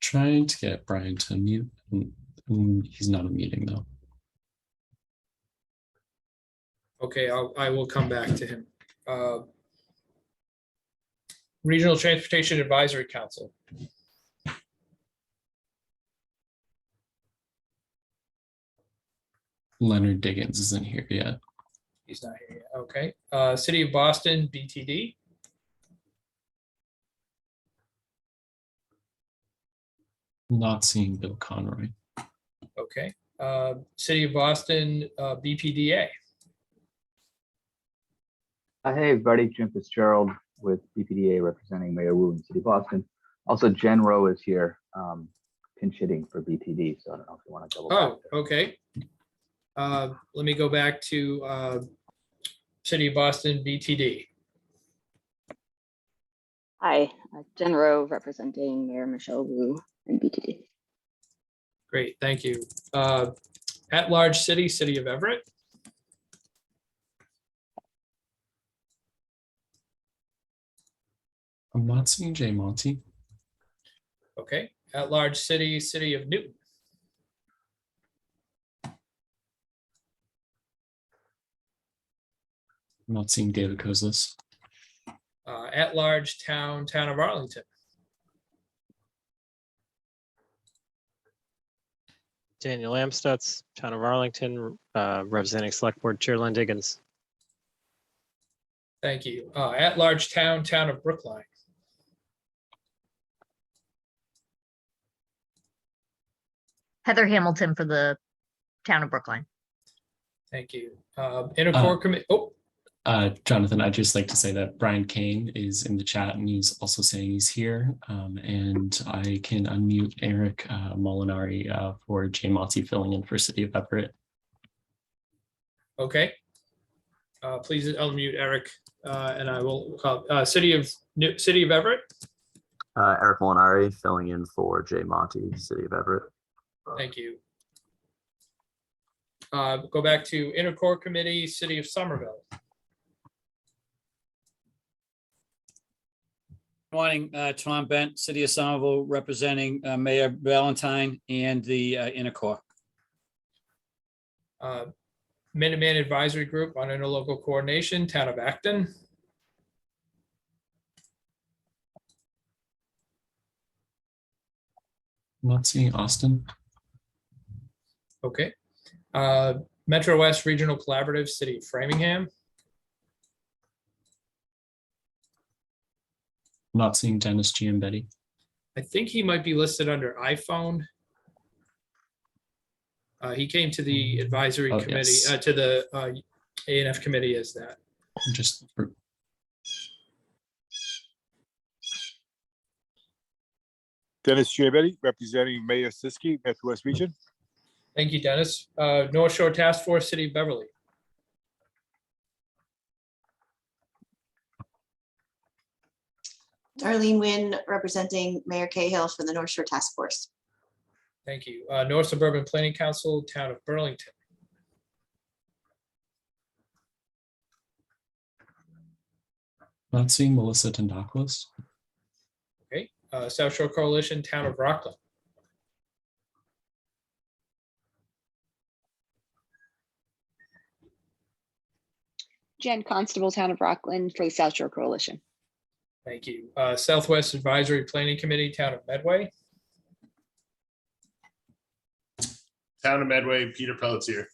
Trying to get Brian to mute. He's not unmuting though. Okay, I will come back to him. Regional Transportation Advisory Council. Leonard Diggins isn't here yet. He's not here yet. Okay. City of Boston, BTD. Not seeing Bill Conroy. Okay. City of Boston, BPDA. Hey, everybody. Jim Fitzgerald with BPDA representing Mayor Wu in City of Boston. Also, Jen Rowe is here pinch hitting for BPD. So I don't know if you want to double back. Oh, okay. Let me go back to City of Boston, BTD. Hi, Jen Rowe representing Mayor Michelle Wu and BTD. Great, thank you. At-large city, City of Everett. I'm not seeing Jay Monty. Okay. At-large city, City of Newton. I'm not seeing David Kozlis. At-large town, Town of Arlington. Daniel Amstutz, Town of Arlington, representing Select Board Chair Len Diggins. Thank you. At-large town, Town of Brookline. Heather Hamilton for the town of Brookline. Thank you. Intercore committee. Oh, Jonathan, I'd just like to say that Brian Kane is in the chat and he's also saying he's here. And I can unmute Eric Molinari for Jay Monty filling in for City of Everett. okay. Please unmute Eric, and I will call City of Everett. Eric Molinari filling in for Jay Monty, City of Everett. Thank you. Go back to Intercore Committee, City of Somerville. Morning, Tom Bent, City of Somerville, representing Mayor Valentine and the Intercore. Minuteman Advisory Group on Interlocal Coordination, Town of Acton. I'm not seeing Austin. Okay. Metro West Regional Collaborative, City of Framingham. I'm not seeing Dennis Giambetti. I think he might be listed under iPhone. He came to the advisory committee, yes. To the A&F committee as that. Just Dennis Giambetti, representing Mayor Siskey, Metro West Region. Thank you, Dennis. North Shore Task Force, City of Beverly. Darlene Nguyen, representing Mayor Cahill for the North Shore Task Force. Thank you. North Suburban Planning Council, Town of Burlington. not seeing Melissa Tendaklis. Okay. South Shore Coalition, Town of Rockland. Jen Constable, Town of Rockland for the South Shore Coalition. Thank you. Southwest Advisory Planning Committee, Town of Medway. Town of Medway, Peter Pelletier.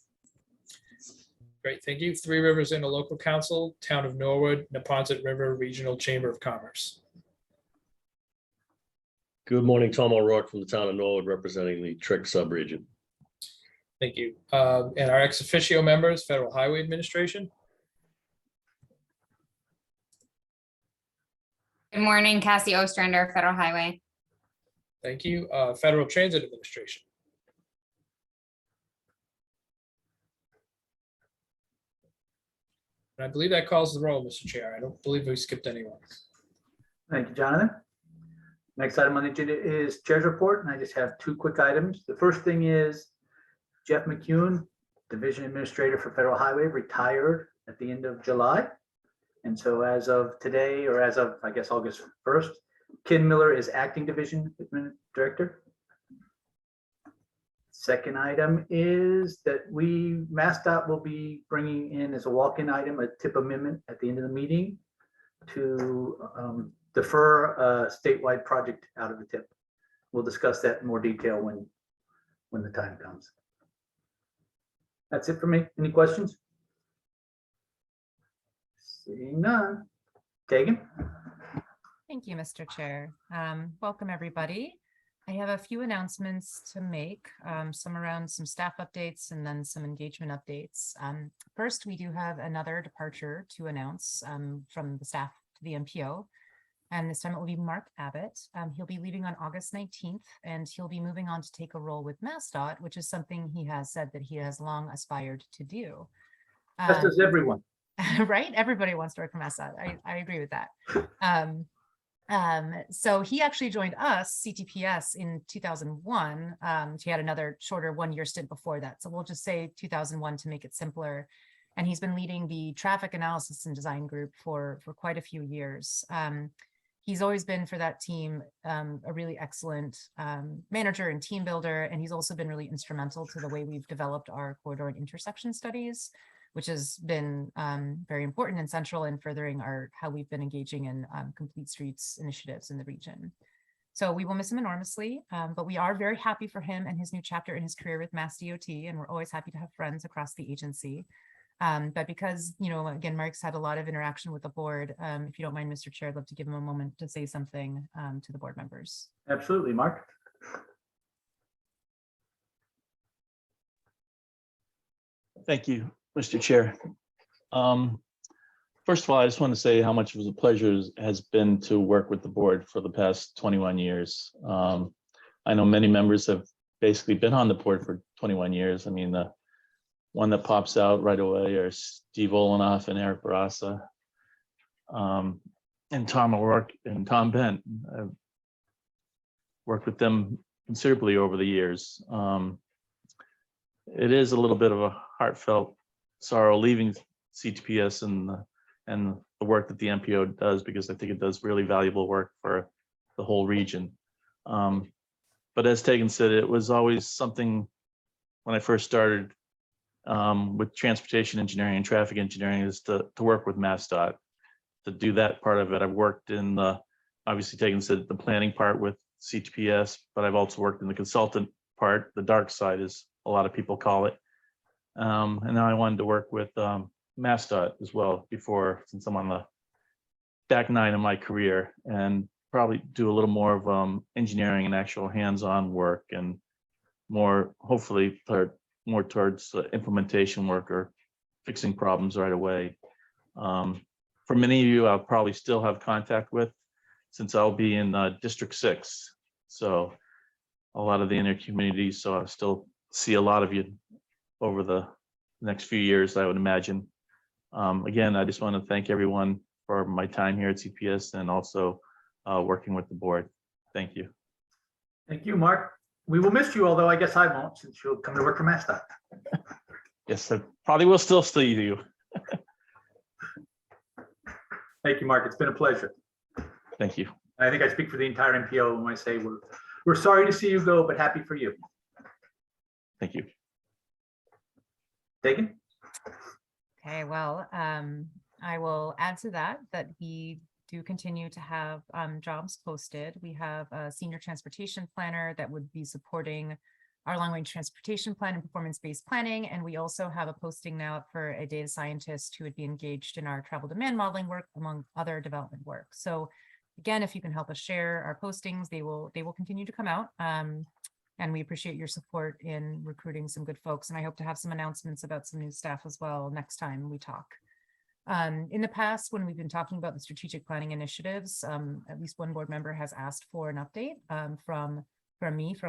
Great, thank you. Three Rivers Interlocal Council, Town of Norwood, Neponset River Regional Chamber of Commerce. Good morning, Tom O'Rourke from the town of Norwood, representing the Trick subregion. Thank you. And our ex officio members, Federal Highway Administration. Good morning, Cassie Ostrander, Federal Highway. Thank you. Federal Transit Administration. And I believe that calls the roll, Mr. Chair. I don't believe we skipped anyone. Thank you, Jonathan. Next item on the agenda is Chair's Report, and I just have two quick items. The first thing is Jeff McCune, Division Administrator for Federal Highway, retired at the end of July. And so as of today, or as of, I guess, August 1st, Ken Miller is acting division director. Second item is that MassDOT will be bringing in as a walk-in item, a tip amendment at the end of the meeting to defer a statewide project out of the tip. We'll discuss that in more detail when the time comes. That's it for me. Any questions? Seeing none. Tegan? Thank you, Mr. Chair. Welcome, everybody. I have a few announcements to make, some around some staff updates and then some engagement updates. First, we do have another departure to announce from the staff to the MPO. And this time it will be Mark Abbott. He'll be leaving on August 19th, and he'll be moving on to take a role with MassDOT, which is something he has said that he has long aspired to do. As does everyone. Right? Everybody wants to work for MassDOT. I agree with that. So he actually joined us, CTPS, in 2001. He had another shorter one-year stint before that. So we'll just say 2001 to make it simpler. And he's been leading the traffic analysis and design group for quite a few years. He's always been for that team a really excellent manager and team builder. And he's also been really instrumental to the way we've developed our corridor and intersection studies, which has been very important and central in furthering how we've been engaging in complete streets initiatives in the region. So we will miss him enormously, but we are very happy for him and his new chapter in his career with MassDOT, and we're always happy to have friends across the agency. But because, again, Mark's had a lot of interaction with the board, if you don't mind, Mr. Chair, I'd love to give him a moment to say something to the board members. Absolutely, Mark. Thank you, Mr. Chair. First of all, I just want to say how much of a pleasure it has been to work with the board for the past 21 years. I know many members have basically been on the board for 21 years. I mean, the one that pops out right away are Steve Olenoff and Eric Barassa, and Tom O'Rourke and Tom Bent. I've worked with them considerably over the years. It is a little bit of a heartfelt sorrow leaving CTPS and the work that the MPO does, because I think it does really valuable work for the whole region. But as Tegan said, it was always something when I first started with transportation engineering and traffic engineering, is to work with MassDOT, to do that part of it. I've worked in the, obviously Tegan said, the planning part with CTPS, but I've also worked in the consultant part, the dark side, as a lot of people call it. And now I wanted to work with MassDOT as well since I'm on the back nine of my career, and probably do a little more of engineering and actual hands-on work, and more, hopefully, more towards implementation work or fixing problems right away. For many of you, I'll probably still have contact with, since I'll be in District 6. So a lot of the inner communities, so I'll still see a lot of you over the next few years, I would imagine. Again, I just want to thank everyone for my time here at CPS, and also working with the board. Thank you. Thank you, Mark. We will miss you, although I guess I won't, since you'll come to work for MassDOT. Yes, I probably will still see you. Thank you, Mark. It's been a pleasure. Thank you. I think I speak for the entire MPO when I say we're sorry to see you go, but happy for you. Thank you. Tegan? Okay, well, I will add to that we do continue to have jobs posted. We have a senior transportation planner that would be supporting our long-range transportation plan and performance-based planning. And we also have a posting now for a data scientist who would be engaged in our travel demand modeling work, among other development work. So again, if you can help us share our postings, they will continue to come out. And we appreciate your support in recruiting some good folks. And I hope to have some announcements about some new staff as well next time we talk. In the past, when we've been talking about the strategic planning initiatives, at least one board member has asked for an update from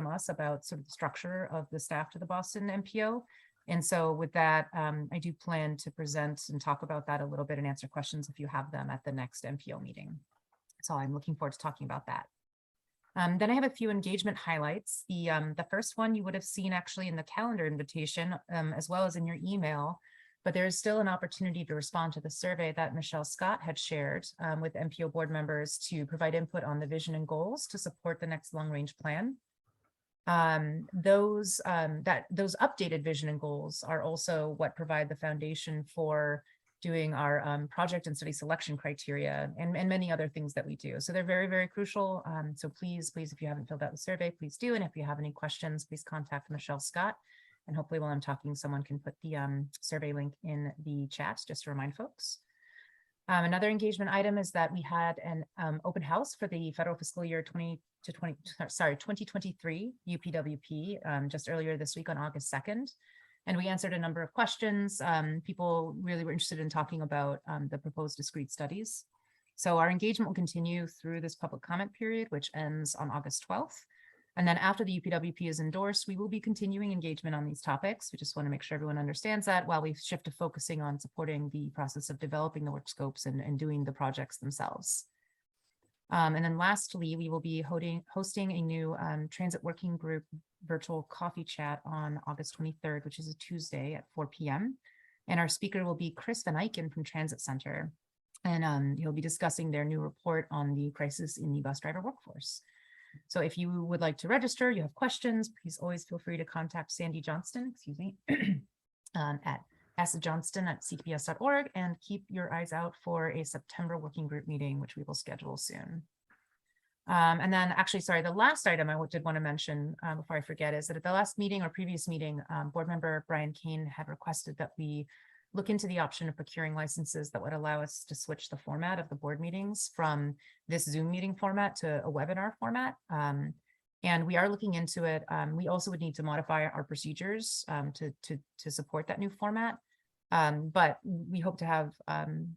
us about sort of the structure of the staff to the Boston MPO. And so with that, I do plan to present and talk about that a little bit and answer questions if you have them at the next MPO meeting. So I'm looking forward to talking about that. Then I have a few engagement highlights. The first one you would have seen actually in the calendar invitation, as well as in your email. but there is still an opportunity to respond to the survey that Michelle Scott had shared with MPO board members to provide input on the vision and goals to support the next long-range plan. Those updated vision and goals are also what provide the foundation for doing our project and study selection criteria and many other things that we do. So they're very, very crucial. So please, if you haven't filled out the survey, please do. And if you have any questions, please contact Michelle Scott. And hopefully while I'm talking, someone can put the survey link in the chat just to remind folks. Another engagement item is that we had an open house for the federal fiscal year 2023 UPWP just earlier this week on August 2nd. And we answered a number of questions. People really were interested in talking about the proposed discrete studies. So our engagement will continue through this public comment period, which ends on August 12th. And then after the UPWP is endorsed, we will be continuing engagement on these topics. We just want to make sure everyone understands that while we shift to focusing on supporting the process of developing the work scopes and doing the projects themselves. And then lastly, we will be hosting a new transit working group virtual coffee chat on August 23rd, which is a Tuesday at 4 p.m. And our speaker will be Chris Van Eyken from Transit Center. And he'll be discussing their new report on the crisis in the bus driver workforce. So if you would like to register, you have questions, please always feel free to contact Sandy Johnston, at sjohnston@cps.org, and keep your eyes out for a September working group meeting, which we will schedule soon. And then actually, sorry, the last item I did want to mention before I forget is that at the last meeting or previous meeting, board member Brian Kane had requested that we look into the option of procuring licenses that would allow us to switch the format of the board meetings from this Zoom meeting format to a webinar format. And we are looking into it. We also would need to modify our procedures to support that new format. But we hope to have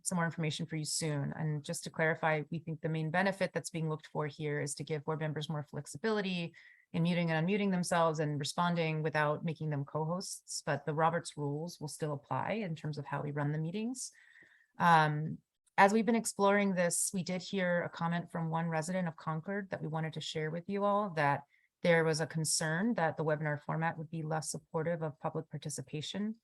some more information for you soon. And just to clarify, we think the main benefit that's being looked for here is to give board members more flexibility in muting and unmuting themselves and responding without making them co-hosts, but the Roberts rules will still apply in terms of how we run the meetings. As we've been exploring this, we did hear a comment from one resident of Concord that we wanted to share with you all, that there was a concern that the webinar format would be less supportive of public participation.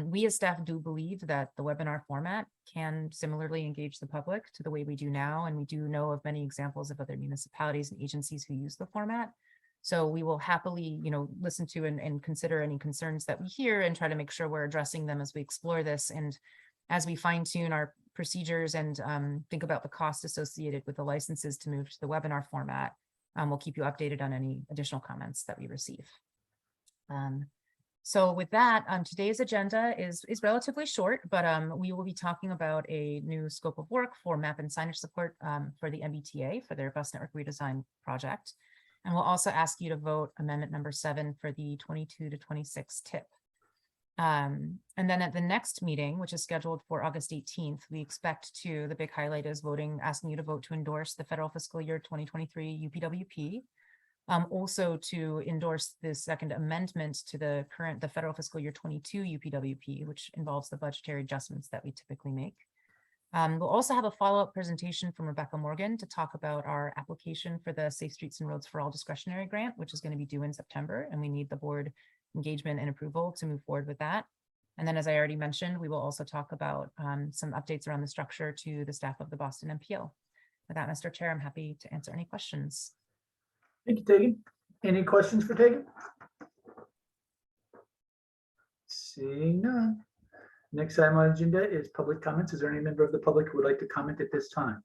We as staff do believe that the webinar format can similarly engage the public to the way we do now, and we do know of many examples of other municipalities and agencies who use the format. So we will happily, listen to and consider any concerns that we hear and try to make sure we're addressing them as we explore this. And as we fine tune our procedures and think about the cost associated with the licenses to move to the webinar format, we'll keep you updated on any additional comments that we receive. So with that, today's agenda is relatively short, but we will be talking about a new scope of work for map and signage support for the MBTA for their bus network redesign project. And we'll also ask you to vote amendment number 7 for the 22 to 26 tip. And then at the next meeting, which is scheduled for August 18th, we expect the big highlight is asking you to vote to endorse the federal fiscal year 2023 UPWP. Also to endorse the second amendment to the federal fiscal year 22 UPWP, which involves the budgetary adjustments that we typically make. We'll also have a follow-up presentation from Rebecca Morgan to talk about our application for the Safe Streets and Roads for All discretionary grant, which is going to be due in September, and we need the board engagement and approval to move forward with that. And then, as I already mentioned, we will also talk about some updates around the structure to the staff of the Boston MPO. With that, Mr. Chair, I'm happy to answer any questions. Thank you, Tegan. Any questions for Tegan? Seeing none. Next item on the agenda is public comments. Is there any member of the public who would like to comment at this time?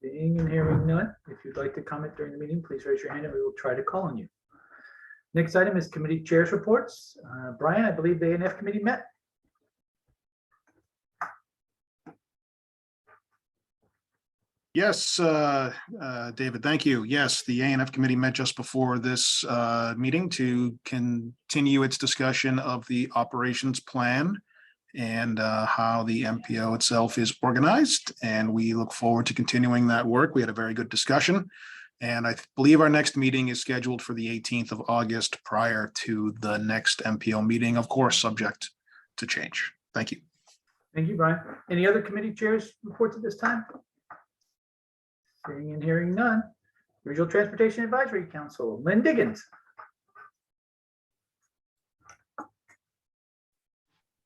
Seeing and hearing none. If you'd like to comment during the meeting, please raise your hand and we will try to call on you. Next item is committee chairs reports. Brian, I believe the A&F committee met. Yes, David, thank you. Yes, the A&F committee met just before this meeting to continue its discussion of the operations plan and how the MPO itself is organized. And we look forward to continuing that work. We had a very good discussion. And I believe our next meeting is scheduled for the 18th of August prior to the next MPO meeting, of course, subject to change. Thank you. Thank you, Brian. Any other committee chairs reports at this time? Seeing and hearing none. Regional Transportation Advisory Council, Lynn Diggins.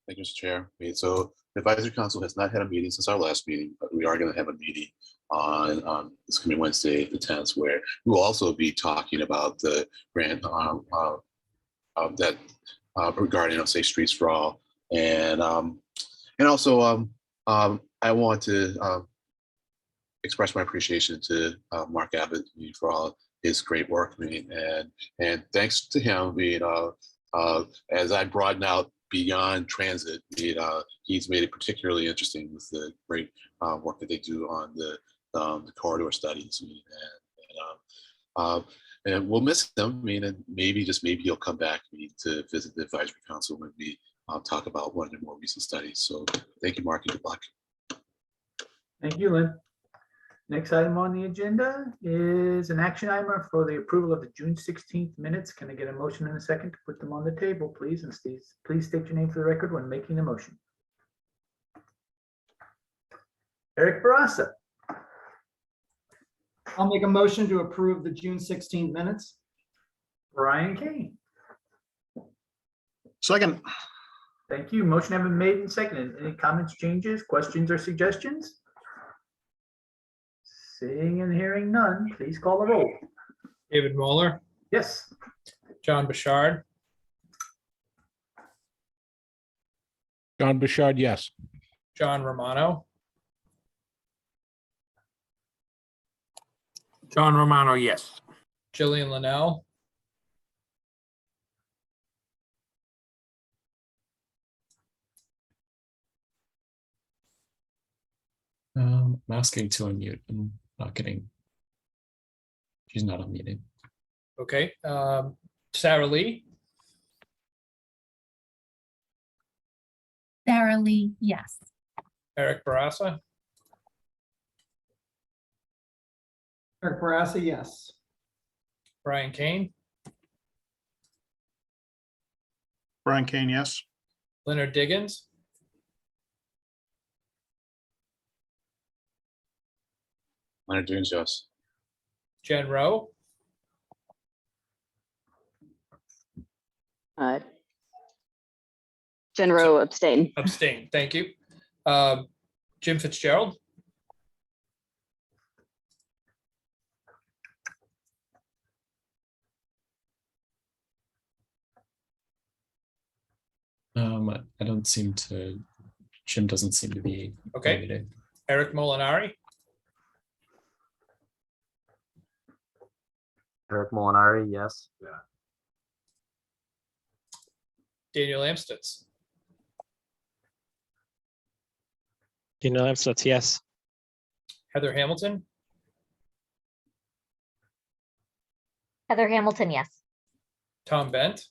Thank you, Mr. Chair. So the advisory council has not had a meeting since our last meeting, but we are going to have a meeting on this coming Wednesday, the 10th, where we will also be talking about the grant that regarding Safe Streets for All, and also I want to express my appreciation to Mark Abbott for all his great work. And thanks to him, as I broaden out beyond transit, he's made it particularly interesting with the great work that they do on the corridor studies. And we'll miss him. And maybe, just maybe, he'll come back to visit the advisory council when we talk about one of the more recent studies. So thank you, Mark, and good luck. Thank you, Lynn. Next item on the agenda is an action item for the approval of the June 16th minutes. Can I get a motion in a second to put them on the table, please? And please state your name for the record when making the motion. Eric Barassa. I'll make a motion to approve the June 16th minutes. Brian Kane. Second. Thank you. Motion has been made and seconded. Any comments, changes, questions, or suggestions? Seeing and hearing none, please call the roll. David Moeller, Yes. John Bouchard, John Bouchard, yes. John Romano. John Romano, yes. Jillian Linnell, I'm asking to unmute and not getting. She's not unmuting. okay. Sarah Lee, Sarah Lee, yes. Eric Barassa, Eric Barassa, yes. Brian Kane, Brian Kane, yes. Leonard Diggins, Leonard Dunes, yes. Jen Rowe, Jen Rowe abstain. abstain. Thank you. Jim Fitzgerald, I don't seem to. Jim doesn't seem to be. okay. unmuted. Eric Molinari, Eric Molinari, yes. Daniel Amstutz, Daniel Amstutz, yes. Heather Hamilton, Heather Hamilton, yes. Tom Bent,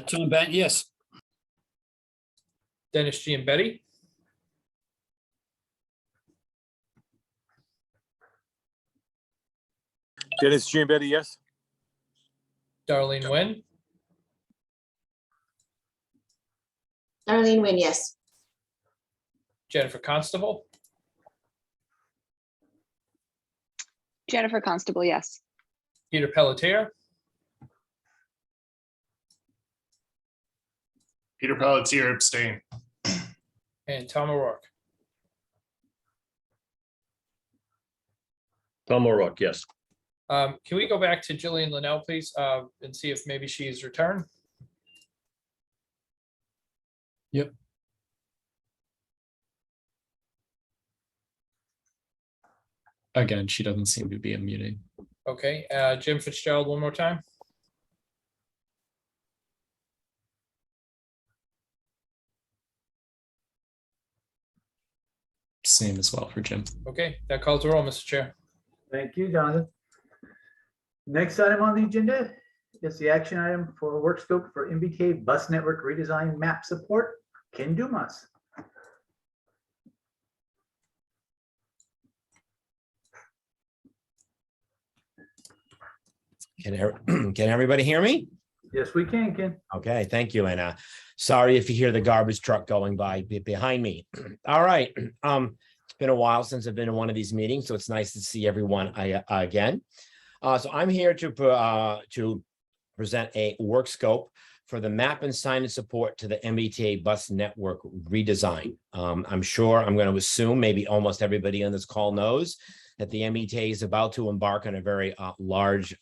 Tom Bent, yes. Dennis Giambetti, Dennis Giambetti, yes. Darlene Nguyen, Darlene Wynn, yes. Jennifer Constable, Jennifer Constable, yes. Peter Pelletier, Peter Pelletier, abstain. and Tom O'Rourke. Tom O'Rourke, yes. Can we go back to Jillian Linnell, please, and see if maybe she's returned? Yep. Again, she doesn't seem to be unmuting. Okay, Jim Fitzgerald, one more time. Same as well for Jim. Okay, that calls the roll, Mr. Chair. Thank you, Jonathan. Next item on the agenda is the action item for work scope for MBK bus network redesign map support. Ken Dumas. Can everybody hear me? Yes, we can, Ken. Okay, thank you. And sorry if you hear the garbage truck going by behind me. All right. It's been a while since I've been in one of these meetings, so it's nice to see everyone again. So I'm here to present a work scope for the map and signage support to the MBTA bus network redesign. I'm sure, I'm going to assume maybe almost everybody on this call knows that the MBTA is about to embark on a very large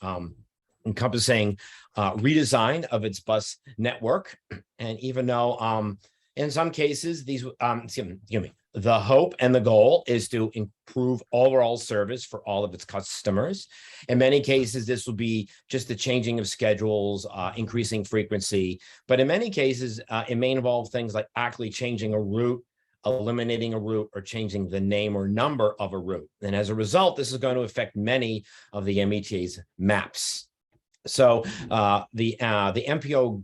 encompassing redesign of its bus network. And even though in some cases, these, excuse me, the hope and the goal is to improve overall service for all of its customers. In many cases, this will be just the changing of schedules, increasing frequency. But in many cases, it may involve things like actually changing a route, eliminating a route, or changing the name or number of a route. And as a result, this is going to affect many of the MBTA's maps. So the MPO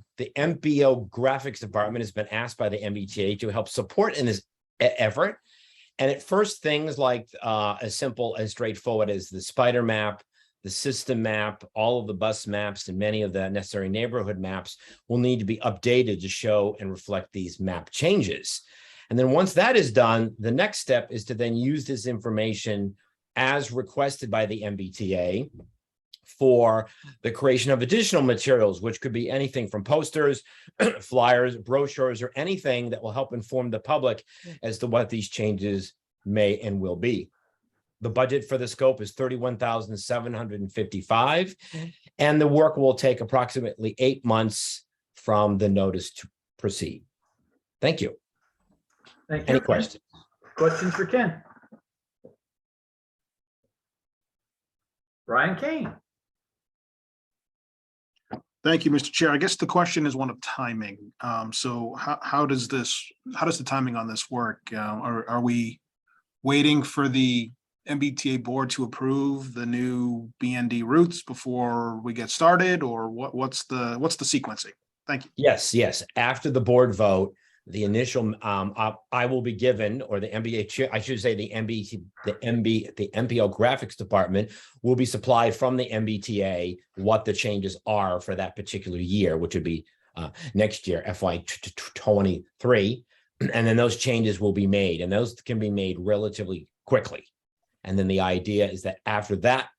graphics department has been asked by the MBTA to help support in this effort. And at first, things like as simple and straightforward as the spider map, the system map, all of the bus maps, and many of the necessary neighborhood maps will need to be updated to show and reflect these map changes. And then once that is done, the next step is to then use this information as requested by the MBTA for the creation of additional materials, which could be anything from posters, flyers, brochures, or anything that will help inform the public as to what these changes may and will be. The budget for the scope is $31,755, and the work will take approximately 8 months from the notice to proceed. Thank you. Thank you. Any questions? Questions for Ken? Brian Kane. Thank you, Mr. Chair. I guess the question is one of timing. So how does the timing on this work? Are we waiting for the MBTA board to approve the new BND routes before we get started, or what's the sequencing? Thank you. Yes. After the board vote, the initial I will be given, or the MBA, I should say the MPO graphics department will be supplied from the MBTA what the changes are for that particular year, which would be next year, FY23. And then those changes will be made, and those can be made relatively quickly. And then the idea is that after that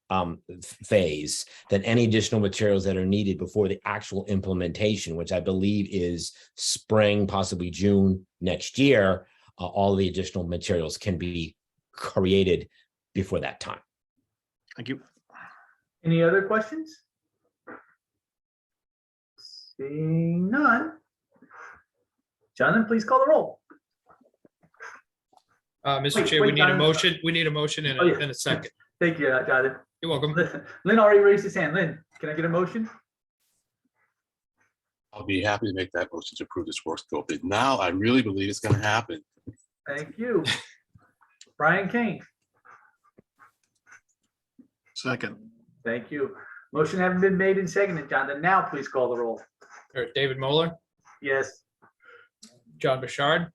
phase, then any additional materials that are needed before the actual implementation, which I believe is spring, possibly June next year, all the additional materials can be created before that time. Thank you. Any other questions? Seeing none. Jonathan, please call the roll. Mr. Chair, we need a motion. We need a motion and a second. Thank you, Jonathan. You're welcome. Lynn already raised his hand. Lynn, can I get a motion? I'll be happy to make that motion to approve this work scope. But now I really believe it's going to happen. Thank you. Brian Kane. Second. Thank you. Motion having been made and seconded, Jonathan. Now please call the roll. David Moeller, Yes. John Bouchard,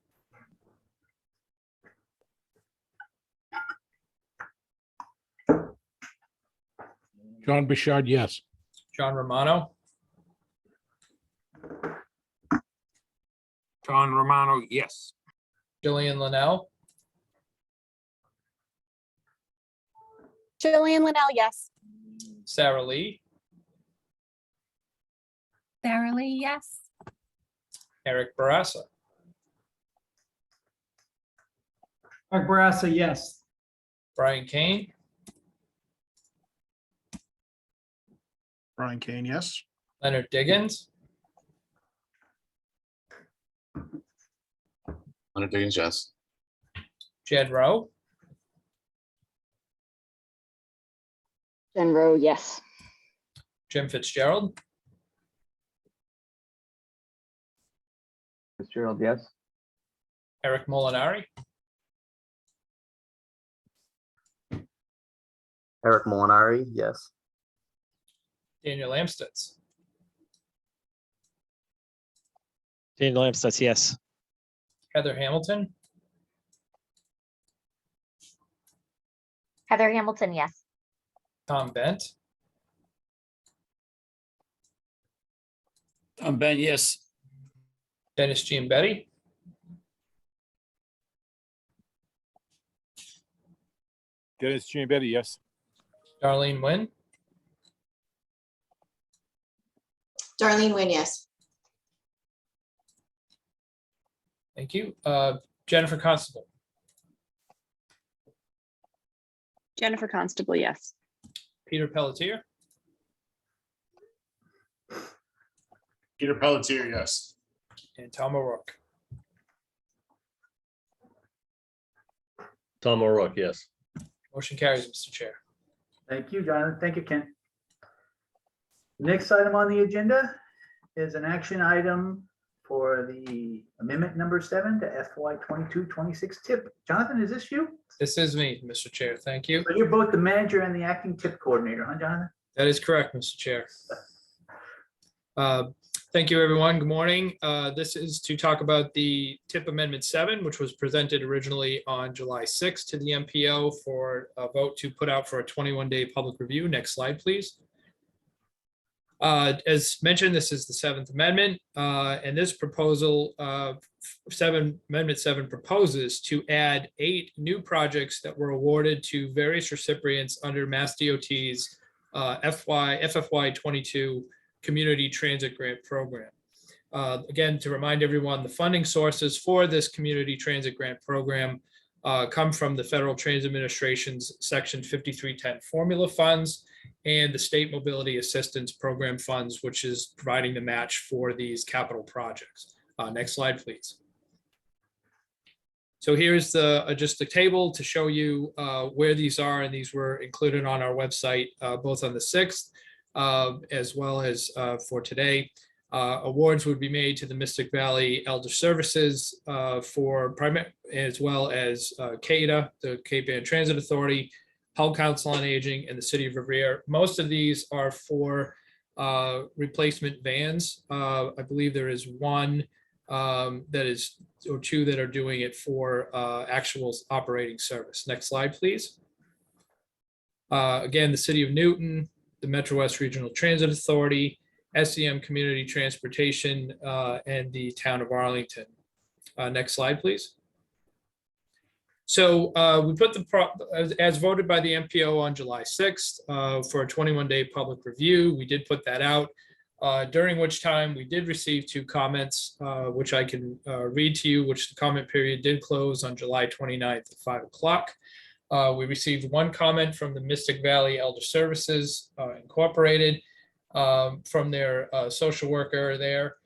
John Bouchard, yes. John Romano, John Romano, yes. Jillian Linnell, Jillian Linnell, yes. Sarah Lee, Sarah Lee, yes. Eric Barassa, Mark Barassa, yes. Brian Kane, Brian Kane, yes. Leonard Diggins, Leonard Diggins, yes. Jed Rowe, Jen Rowe, yes. Jim Fitzgerald, Fitzgerald, yes. Eric Molinari, Eric Molinari, yes. Daniel Amstutz, Daniel Amstutz, yes. Heather Hamilton, Heather Hamilton, yes. Tom Bent, Tom Ben, yes. Dennis Giambetti, Dennis Giambetti, yes. Darlene Nguyen, Darlene Wynn, yes. Thank you. Jennifer Constable, Jennifer Constable, yes. Peter Pelletier, Peter Pelletier, yes. and Tom O'Rourke. Tom O'Rourke, yes. Motion carries, Mr. Chair. Thank you, Jonathan. Thank you, Ken. Next item on the agenda is an action item for the amendment number 7 to FY 22-26 tip. Jonathan, is this you? This is me, Mr. Chair. Thank you. So you're both the manager and the acting tip coordinator, huh, Jonathan? That is correct, Mr. Chair. Thank you, everyone. Good morning. This is to talk about the TIP Amendment 7, which was presented originally on July 6th to the MPO for a vote to put out for a 21-day public review. Next slide, please. As mentioned, this is the 7th Amendment, and this proposal, Amendment 7 proposes to add 8 new projects that were awarded to various recipients under Mass DOT's FFY 22 Community Transit Grant Program. Again, to remind everyone, the funding sources for this Community Transit Grant Program come from the Federal Transit Administration's Section 5310 formula funds and the State Mobility Assistance Program funds, which is providing the match for these capital projects. Next slide, please. So here's just a table to show you where these are, and these were included on our website, both on the 6th as well as for today. Awards would be made to the Mystic Valley Elder Services for primary, as well as CADA, the Cape Ann Transit Authority, Hull Council on Aging, and the City of Revere. Most of these are for replacement vans. I believe there is one that is, or 2 that are doing it for actual operating service. Next slide, please. Again, the City of Newton, the Metro West Regional Transit Authority, SEM Community Transportation, and the Town of Arlington. Next slide, please. So we put as voted by the MPO on July 6th for a 21-day public review. We did put that out, during which time we did receive 2 comments, which I can read to you, which the comment period did close on July 29th at 5 o'clock. We received 1 comment from the Mystic Valley Elder Services Incorporated, from their social worker there.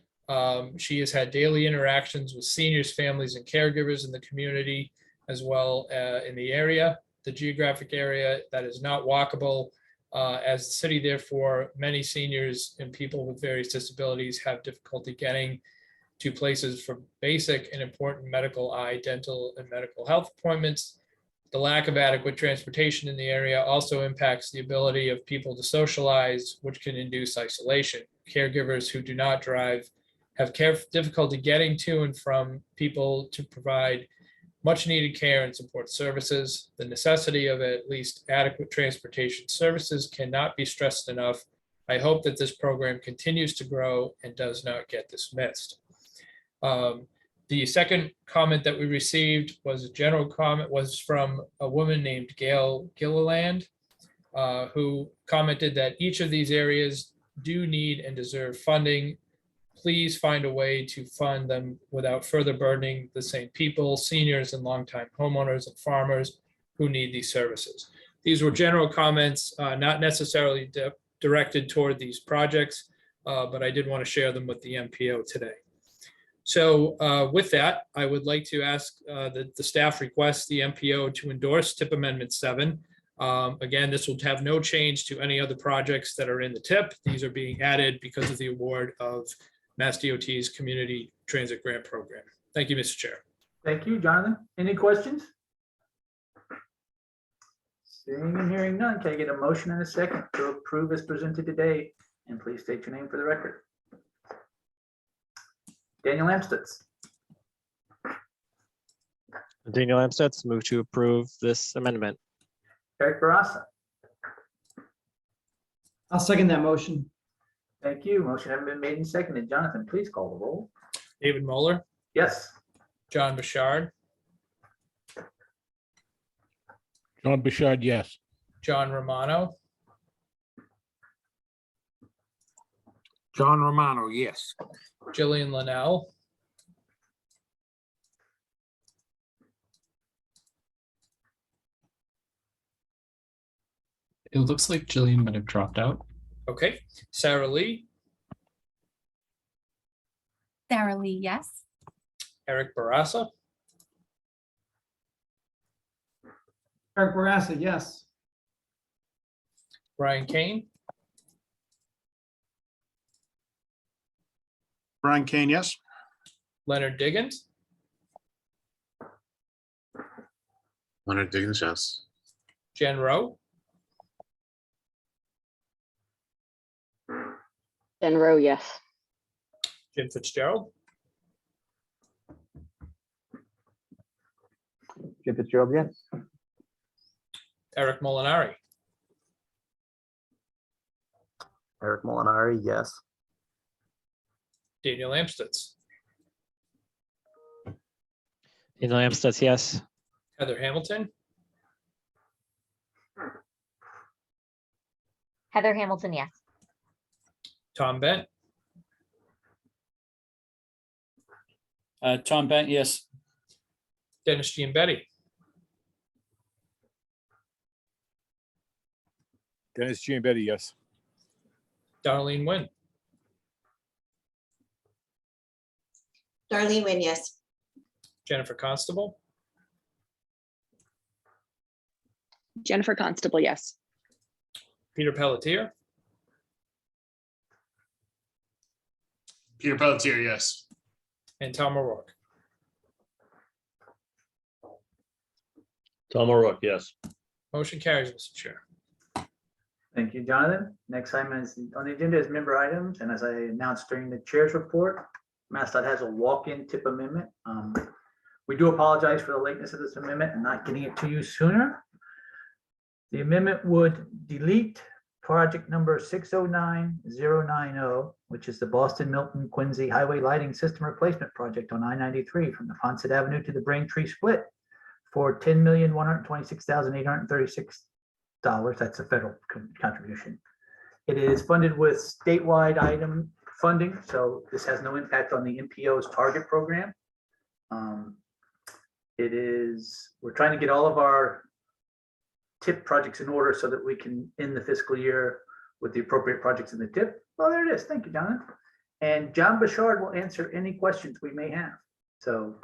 She has had daily interactions with seniors, families, and caregivers in the community, as well in the area, the geographic area that is not walkable. As the city, therefore, many seniors and people with various disabilities have difficulty getting to places for basic and important medical, eye, dental, and medical health appointments. The lack of adequate transportation in the area also impacts the ability of people to socialize, which can induce isolation. Caregivers who do not drive have difficulty getting to and from people to provide much needed care and support services. The necessity of at least adequate transportation services cannot be stressed enough. I hope that this program continues to grow and does not get dismissed. The second comment that we received was a general comment, was from a woman named Gail Gilliland, who commented that each of these areas do need and deserve funding. Please find a way to fund them without further burdening the same people, seniors and longtime homeowners and farmers who need these services. These were general comments, not necessarily directed toward these projects, but I did want to share them with the MPO today. So with that, I would like to ask that the staff request the MPO to endorse TIP Amendment 7. Again, this will have no change to any other projects that are in the TIP. These are being added because of the award of Mass DOT's Community Transit Grant Program. Thank you, Mr. Chair. Thank you, Jonathan. Any questions? Seeing and hearing none, can I get a motion and a second to approve as presented today? And please state your name for the record. Daniel Amstutz. Daniel Amstutz, move to approve this amendment. Eric Barassa. I'll second that motion. Thank you. Motion having been made and seconded. Jonathan, please call the roll. David Moeller, Yes. John Bouchard, John Bouchard, yes. John Romano, John Romano, yes. Jillian Linnell, It looks like Jillian might have dropped out. okay. Sarah Lee, Sarah Lee, yes. Eric Barassa, Eric Barassa, yes. Brian Kane, Brian Kane, yes. Leonard Diggins, Leonard Diggins, yes. Jen Rowe, Jen Rowe, yes. Jim Fitzgerald, Jim Fitzgerald, yes. Eric Molinari, Eric Molinari, yes. Daniel Amstutz, Daniel Amstutz, yes. Heather Hamilton, Heather Hamilton, yes. Tom Bent, Tom Bent, yes. Dennis Giambetti, Dennis Giambetti, yes. Darlene Nguyen, Darlene Wynn, yes. Jennifer Constable, Jennifer Constable, yes. Peter Pelletier, Peter Pelletier, yes. and Tom O'Rourke. Tom O'Rourke, yes. Motion carries, Mr. Chair. Thank you, Jonathan. Next item is on the agenda is member items, and as I announced during the chair's report, MassDOT has a walk-in tip amendment. We do apologize for the lateness of this amendment and not getting it to you sooner. The amendment would delete project number 609090, which is the Boston Milton Quincy Highway Lighting System Replacement Project on I-93 from the Ponset Avenue to the Braintree Split for $10,126,836. That's a federal contribution. It is funded with statewide item funding, so this has no impact on the MPO's target program. We're trying to get all of our TIP projects in order so that we can end the fiscal year with the appropriate projects in the TIP. Oh, there it is. Thank you, Jonathan. And John Bouchard will answer any questions we may have. So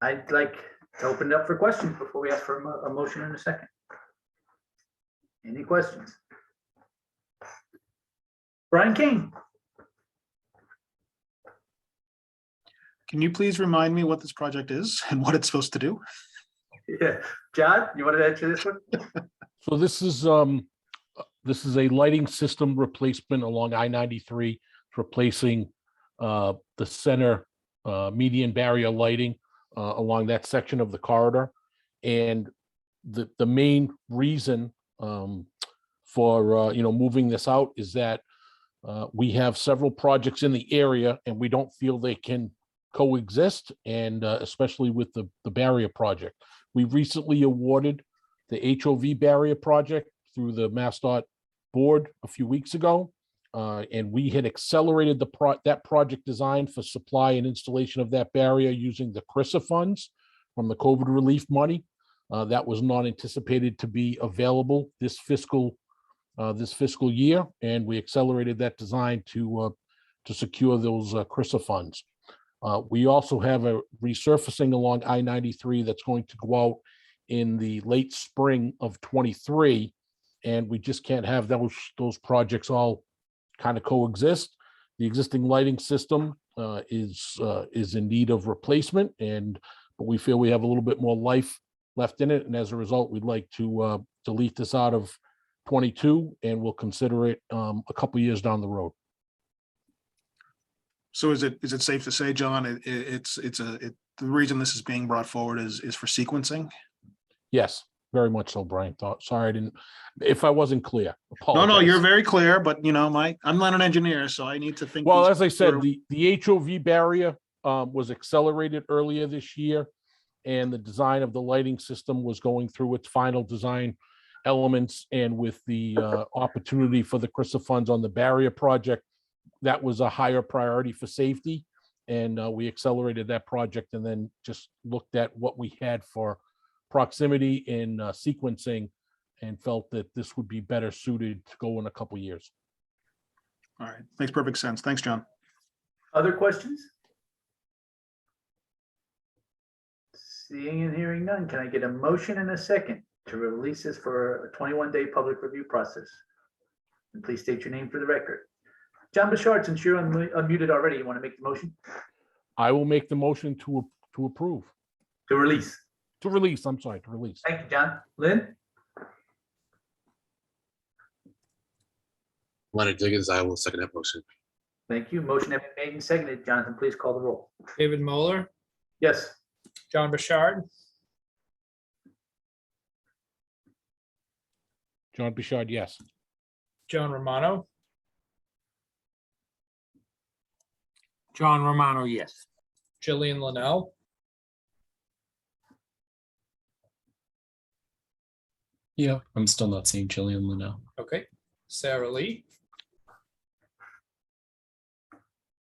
I'd like to open it up for questions before we ask for a motion in a second. Any questions? Brian King. Can you please remind me what this project is and what it's supposed to do? Yeah, John, you want to answer this one? So this is a lighting system replacement along I-93, replacing the center median barrier lighting along that section of the corridor. And the main reason for moving this out is that we have several projects in the area and we don't feel they can coexist, and especially with the barrier project. We recently awarded the HOV barrier project through the MassDOT board a few weeks ago, and we had accelerated that project design for supply and installation of that barrier using the CRISA funds from the COVID relief money. That was not anticipated to be available this fiscal year, and we accelerated that design to secure those CRISA funds. We also have a resurfacing along I-93 that's going to go out in the late spring of 23, and we just can't have those projects all kind of coexist. The existing lighting system is in need of replacement, but we feel we have a little bit more life left in it, and as a result, we'd like to delete this out of 22, and we'll consider it a couple years down the road. So is it safe to say, John, the reason this is being brought forward is for sequencing? Yes, very much so, Brian. Sorry, if I wasn't clear. No, you're very clear, but I'm not an engineer, so I need to think. Well, as I said, the HOV barrier was accelerated earlier this year, and the design of the lighting system was going through its final design elements, and with the opportunity for the CRISA funds on the barrier project, that was a higher priority for safety. And we accelerated that project and then just looked at what we had for proximity and sequencing and felt that this would be better suited to go in a couple years. All right, makes perfect sense. Thanks, John. Other questions? Seeing and hearing none, can I get a motion and a second to release this for a 21-day public review process? And please state your name for the record. John Bouchard, since you're unmuted already, you want to make the motion I will make the motion to approve, to release? to release, I'm sorry, to release. Thank you, John. Lynn? Leonard Diggins, I will second that motion. Thank you. Motion has been made and seconded. Jonathan, please call the roll. David Moeller, Yes. John Bouchard, John Bouchard, yes. Joan Romano, John Romano, yes. Jillian Linnell, Yeah, I'm still not seeing Jillian Linnell. okay, Sarah Lee,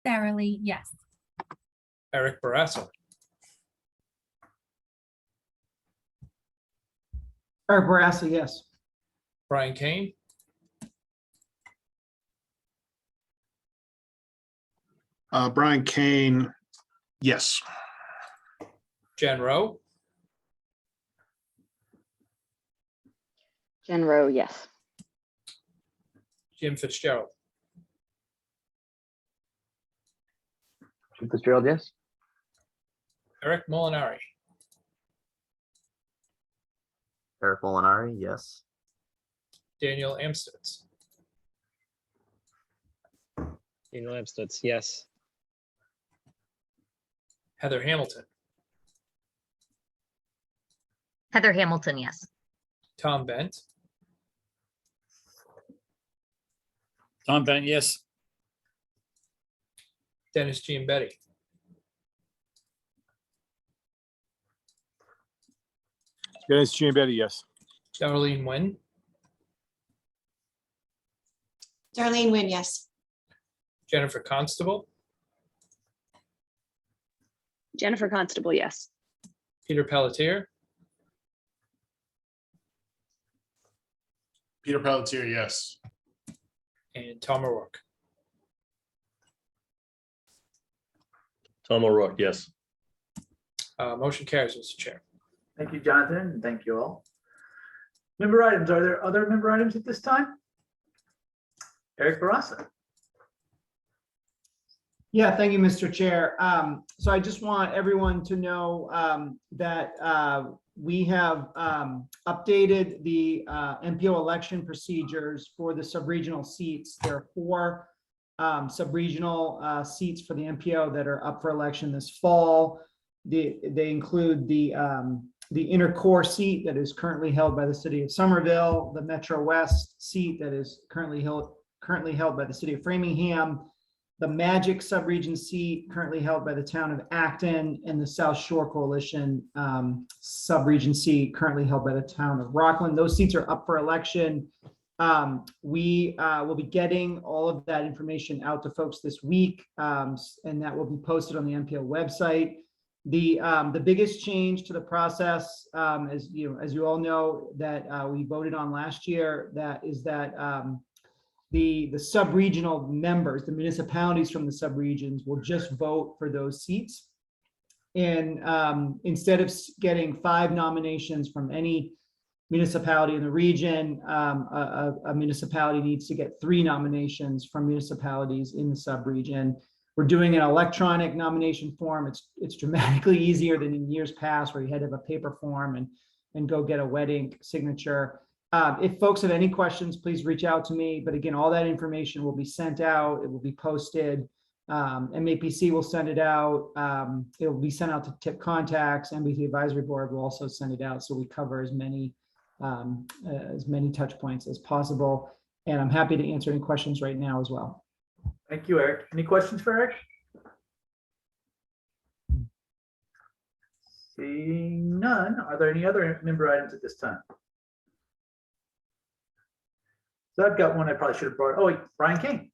Sarah Lee, yes. Eric Barassa, Eric Barassa, yes. Brian Kane, Brian Kane, yes. Jen Rowe, Jen Rowe, yes. Jim Fitzgerald, Jim Fitzgerald, yes. Eric Molinari, Eric Molinari, yes. Daniel Amstutz, Daniel Amstutz, yes. Heather Hamilton, Heather Hamilton, yes. Tom Bent, Tom Bent, yes. Dennis Giambetti, Dennis Giambetti, yes. Darlene Nguyen, Darlene Nguyen, yes. Jennifer Constable, Jennifer Constable, yes. Peter Pelletier, Peter Pelletier, yes. and Tom O'Rourke. Tom O'Rourke, yes. Motion carries, Mr. Chair. Thank you, Jonathan, and thank you all. Member items, are there other member items at this time? Eric Barassa. Yeah, thank you, Mr. Chair. So I just want everyone to know that we have updated the MPO election procedures for the sub-regional seats. There are 4 sub-regional seats for the MPO that are up for election this fall. They include the inner core seat that is currently held by the city of Somerville, the Metro West seat that is currently held by the city of Framingham, the Magic subregion seat currently held by the town of Acton, and the South Shore Coalition subregion seat currently held by the town of Rockland. Those seats are up for election. We will be getting all of that information out to folks this week, and that will be posted on the MPO website. The biggest change to the process, as you all know, that we voted on last year, that the sub-regional members, the municipalities from the sub-regions, will just vote for those seats. And instead of getting 5 nominations from any municipality in the region, a municipality needs to get 3 nominations from municipalities in the sub-region. We're doing an electronic nomination form. It's dramatically easier than in years past where you had to have a paper form and go get a wet ink signature. If folks have any questions, please reach out to me. But again, all that information will be sent out. It will be posted. MAPC will send it out. It will be sent out to tip contacts. MBT Advisory Board will also send it out. So we cover as many touch points as possible. And I'm happy to answer any questions right now as well. Thank you, Eric. Any questions for Eric? Seeing none, are there any other member items at this time? So I've got one I probably should have brought. Oh, wait, Brian King.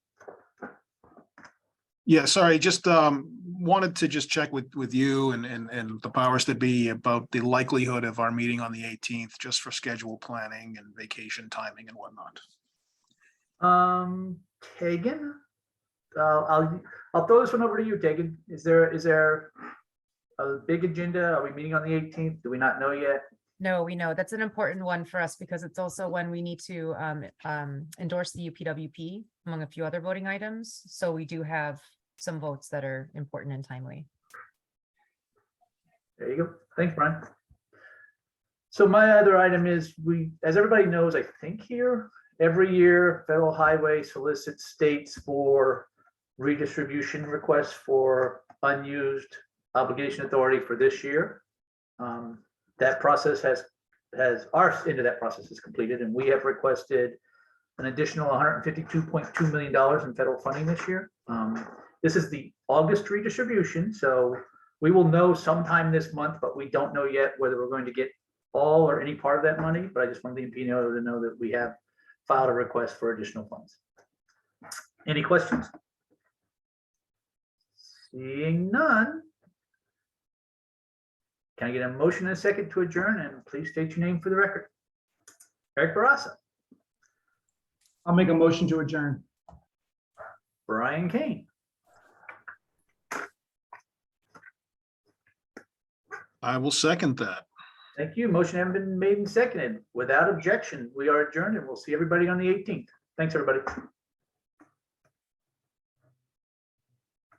Yeah, sorry, just wanted to just check with you and the powers that be about the likelihood of our meeting on the 18th, just for schedule planning and vacation timing and whatnot. Tegan, I'll throw this one over to you, Tegan. Is there a big agenda? Are we meeting on the 18th? Do we not know yet? No, we know that's an important one for us because it's also when we need to endorse the UPWP among a few other voting items. So we do have some votes that are important and timely. There you go. Thanks, Brian. So my other item is as everybody knows, I think here, every year, Federal Highway solicits states for redistribution requests for unused obligation authority for this year. That process our end of that process is completed, and we have requested an additional $152.2 million in federal funding this year. This is the August redistribution, so we will know sometime this month, but we don't know yet whether we're going to get all or any part of that money. But I just wanted the MPO to know that we have filed a request for additional funds. Any questions? Seeing none. Can I get a motion and a second to adjourn? And please state your name for the record. Eric Barassa. I'll make a motion to adjourn. Brian Kane. I will second that. Thank you. Motion has been made and seconded. Without objection, we are adjourned, and we'll see everybody on the 18th. Thanks, everybody.